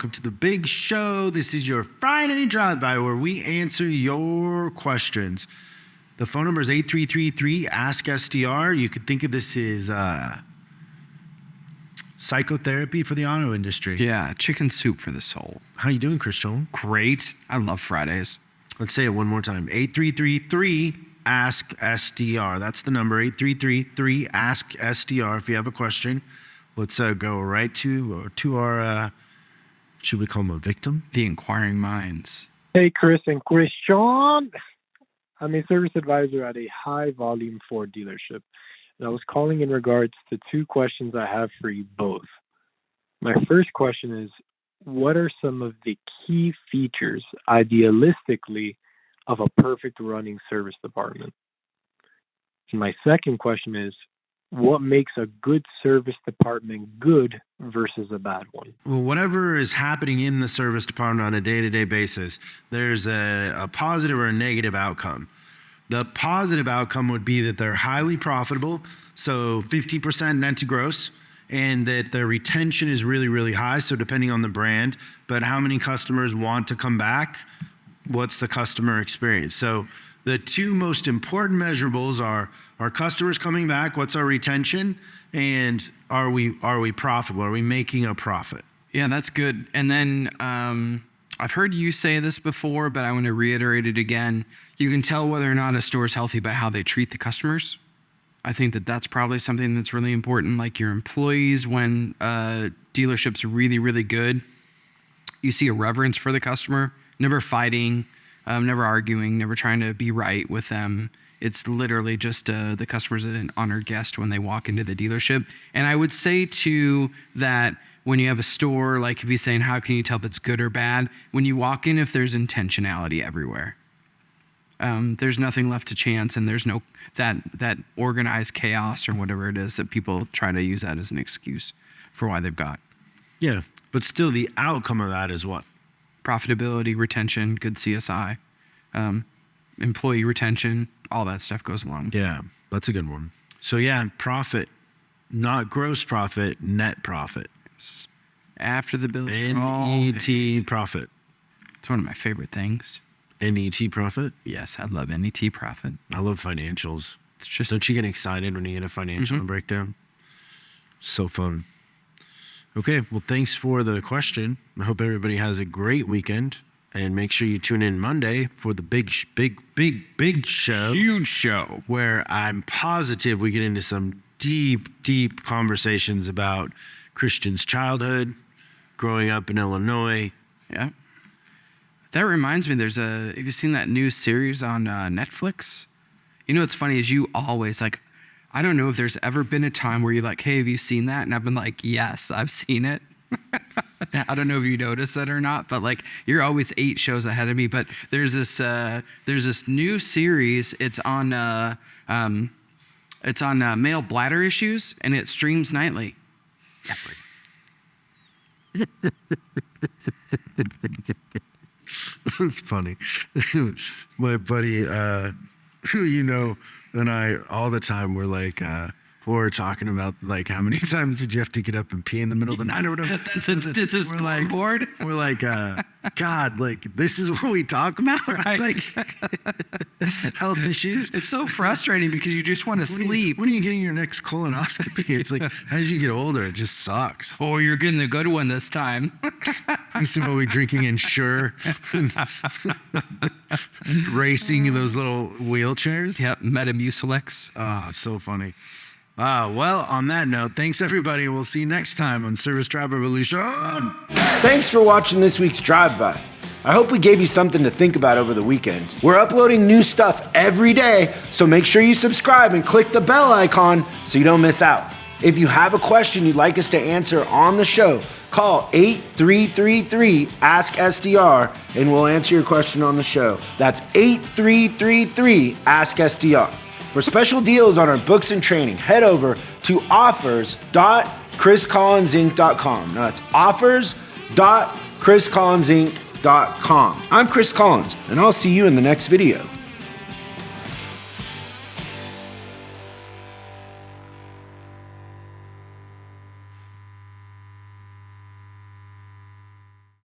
welcome to the big show. This is your Friday drive-by where we answer your questions. The phone number is 8333-ASK-SDR. You could think of this as psychotherapy for the auto industry. Yeah, chicken soup for the soul. How you doing, Christian? Great. I love Fridays. Let's say it one more time. 8333-ASK-SDR. That's the number, 8333-ASK-SDR. If you have a question, let's go right to our, should we call him a victim? The inquiring minds. Hey, Chris and Christian. I'm a service advisor at a high-volume Ford dealership, and I was calling in regards to two questions I have for you both. My first question is, what are some of the key features, idealistically, of a perfect running service department? And my second question is, what makes a good service department good versus a bad one? Well, whatever is happening in the service department on a day-to-day basis, there's a positive or a negative outcome. The positive outcome would be that they're highly profitable, so 50% net to gross, and that their retention is really, really high, so depending on the brand, but how many customers want to come back, what's the customer experience? So the two most important measurables are customers coming back, what's our retention, and are we profitable? Are we making a profit? Yeah, that's good. And then I've heard you say this before, but I want to reiterate it again. You can tell whether or not a store is healthy by how they treat the customers. I think that that's probably something that's really important. Like your employees, when dealership's really, really good, you see a reverence for the customer, never fighting, never arguing, never trying to be right with them. It's literally just the customer's an honored guest when they walk into the dealership. And I would say too that when you have a store, like if you're saying, how can you tell if it's good or bad? When you walk in, if there's intentionality everywhere. There's nothing left to chance, and there's no that organized chaos or whatever it is that people try to use that as an excuse for why they've got. Yeah, but still the outcome of that is what? Profitability, retention, good CSI, employee retention, all that stuff goes along. Yeah, that's a good one. So yeah, profit, not gross profit, net profit. After the bills. NET profit. It's one of my favorite things. NET profit? Yes, I love NET profit. I love financials. It's just, don't you get excited when you get a financial breakdown? So fun. Okay, well, thanks for the question. I hope everybody has a great weekend, and make sure you tune in Monday for the big show. Huge show. Where I'm positive we get into some deep conversations about Christian's childhood, growing up in Illinois. Yeah. That reminds me, have you seen that new series on Netflix? You know what's funny is you always I don't know if there's ever been a time where you're like, hey, have you seen that? And I've been like, yes, I've seen it. I don't know if you noticed that or not, but you're always 8 shows ahead of me. But there's this new series. It's on male bladder issues, and it streams nightly. It's funny. My buddy, who you know, and I all the time we're talking about how many times did you have to get up and pee in the middle of the night or whatever. It's a board. We're like, God, this is what we talk about, right? Health issues. It's so frustrating because you just want to sleep. When are you getting your next colonoscopy? It's as you get older, it just sucks. Oh, you're getting the good one this time. Used to be drinking Ensure, racing those little wheelchairs. Yep, Metamucilix. Oh, it's so funny. Well, on that note, thanks everybody. We'll see you next time on Service Drive Revolution. Thanks for watching this week's Drive By. I hope we gave you something to think about over the weekend. We're uploading new stuff every day, so make sure you subscribe and click the bell icon so you don't miss out. If you have a question you'd like us to answer on the show, call 8333-ASK-SDR and we'll answer your question on the show. That's 8333-ASK-SDR. For special deals on our books and training, head over to offers.chriscollinsinc.com. Now that's offers.chriscollinsinc.com. I'm Chris Collins, and I'll see you in the next video.